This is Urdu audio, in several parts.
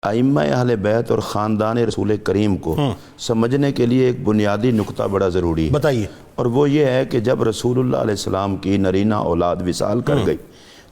ائمہ اہل بیت اور خاندان رسول کریم کو سمجھنے کے لیے ایک بنیادی نقطہ بڑا ضروری ہے، بتائیے۔ اور وہ یہ ہے کہ جب رسول اللہ علیہ السلام کی نرینہ اولاد وصال کر گئی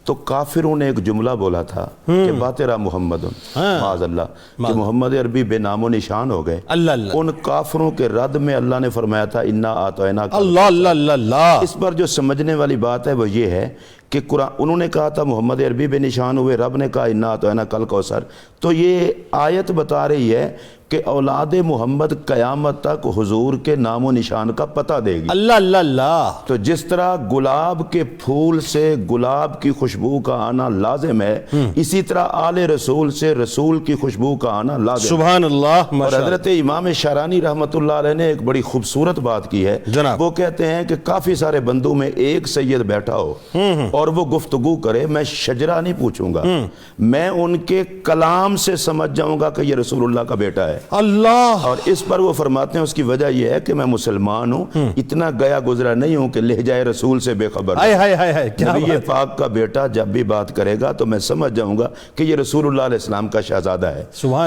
تو کافروں نے ایک جملہ بولا تھا کہ باترا محمد معاذ اللہ، کہ محمد عربی بے نام و نشان ہو گئے۔ ان کافروں کے رد میں اللہ نے فرمایا تھا انا اعطیناک اللہ اللہ اللہ اللہ۔ اس پر جو سمجھنے والی بات ہے وہ یہ ہے کہ قرآن انہوں نے کہا تھا محمد عربی بے نشان ہوئے، رب نے کہا انا اعطیناک الکوثر، تو یہ آیت بتا رہی ہے کہ اولاد محمد قیامت تک حضور کے نام و نشان کا پتہ دے گی۔ اللہ اللہ اللہ۔ تو جس طرح گلاب کے پھول سے گلاب کی خوشبو کا آنا لازم ہے، اسی طرح آل رسول سے رسول کی خوشبو کا آنا لازم ہے۔ سبحان اللہ۔ اور حضرت امام شارانی رحمۃ اللہ علیہ نے ایک بڑی خوبصورت بات کی ہے، وہ کہتے ہیں کہ کافی سارے بندوں میں ایک سید بیٹھا ہو اور وہ گفتگو کرے، میں شجرہ نہیں پوچھوں گا، میں ان کے کلام سے سمجھ جاؤں گا کہ یہ رسول اللہ کا بیٹا ہے۔ اللہ۔ اور اس پر وہ فرماتے ہیں اس کی وجہ یہ ہے کہ میں مسلمان ہوں، اتنا گیا گزرا نہیں ہوں کہ لہجہ رسول سے بے خبر ہوں۔ نبی پاک کا بیٹا جب بھی بات کرے گا تو میں سمجھ جاؤں گا کہ یہ رسول اللہ علیہ السلام کا شہزادہ ہے۔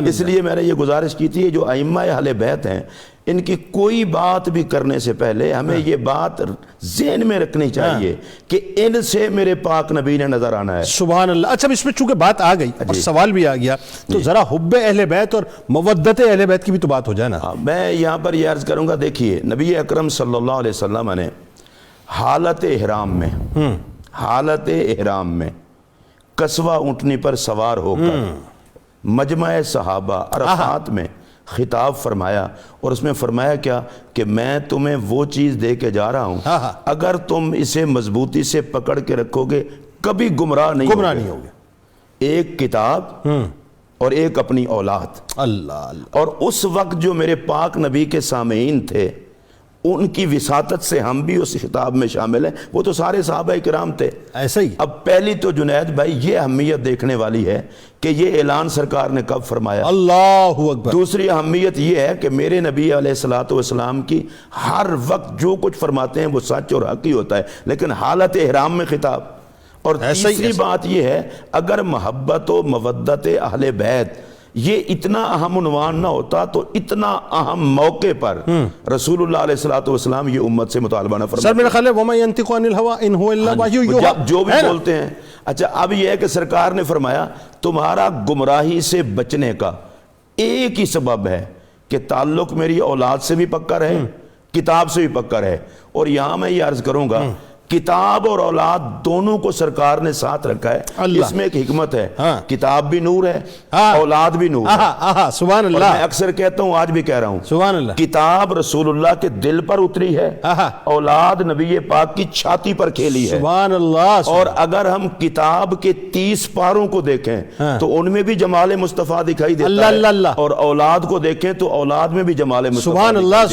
اس لیے میں نے یہ گزارش کی تھی، جو ائمہ اہل بیت ہیں ان کی کوئی بات بھی کرنے سے پہلے ہمیں یہ بات ذہن میں رکھنی چاہیے کہ ان سے میرے پاک نبی نے نظر آنا ہے۔ سبحان اللہ۔ اچھا اس میں چونکہ بات آ گئی اور سوال بھی آ گیا تو ذرا حب اہل بیت اور مودت اہل بیت کی بھی تو بات ہو جائے نا۔ میں یہاں پر یہ عرض کروں گا، دیکھیے نبی اکرم صلی اللہ علیہ وسلم نے حالت احرام میں قصوہ اونٹنی پر سوار ہو کر مجمع صحابہ عرفات میں خطاب فرمایا، اور اس میں فرمایا کیا کہ میں تمہیں وہ چیز دے کے جا رہا ہوں، اگر تم اسے مضبوطی سے پکڑ کے رکھو گے کبھی گمراہ نہیں ہوگے۔ ایک کتاب اور ایک اپنی اولاد۔ اللہ۔ اور اس وقت جو میرے پاک نبی کے سامعین تھے ان کی وساطت سے ہم بھی اس خطاب میں شامل ہیں، وہ تو سارے صحابہ کرام تھے۔ ایسا ہی اب پہلی تو جنید بھائی یہ اہمیت دیکھنے والی ہے کہ یہ اعلان سرکار نے کب فرمایا، اللہ اکبر۔ دوسری اہمیت یہ ہے کہ میرے نبی علیہ الصلوۃ والسلام کی ہر وقت جو کچھ فرماتے ہیں وہ سچ اور حق ہی ہوتا ہے، لیکن حالت احرام میں خطاب۔ اور تیسری بات یہ ہے، اگر محبت و مودت اہل بیت یہ اتنا اہم عنوان نہ ہوتا تو اتنا اہم موقع پر رسول اللہ علیہ الصلوۃ والسلام یہ امت سے مطالبہ نہ فرماتے۔ سر میرا خیال ہے وَمَا يَنْتِقُ عَنِ الْهَوَىٰ إِنْ هُوَ إِلَّا وَحْيٌ يُوحَىٰ، جو بھی بولتے ہیں۔ اچھا اب یہ ہے کہ سرکار نے فرمایا تمہارا گمراہی سے بچنے کا ایک ہی سبب ہے کہ تعلق میری اولاد سے بھی پکا رہے، کتاب سے بھی پکا رہے۔ اور یہاں میں یہ عرض کروں گا کتاب اور اولاد دونوں کو سرکار نے ساتھ رکھا ہے، اس میں ایک حکمت ہے، کتاب بھی نور ہے اولاد بھی نور ہے۔ سبحان اللہ۔ میں اکثر کہتا ہوں، آج بھی کہہ رہا ہوں، سبحان اللہ، کتاب رسول اللہ کے دل پر اتری ہے، اولاد نبی پاک کی چھاتی پر کھیلی ہے۔ سبحان اللہ۔ اور اگر ہم کتاب کے 30 پاروں کو دیکھیں تو ان میں بھی جمال مصطفیٰ دکھائی دیتا ہے، اور اولاد کو دیکھیں تو اولاد میں بھی جمال مصطفیٰ سبحان اللہ۔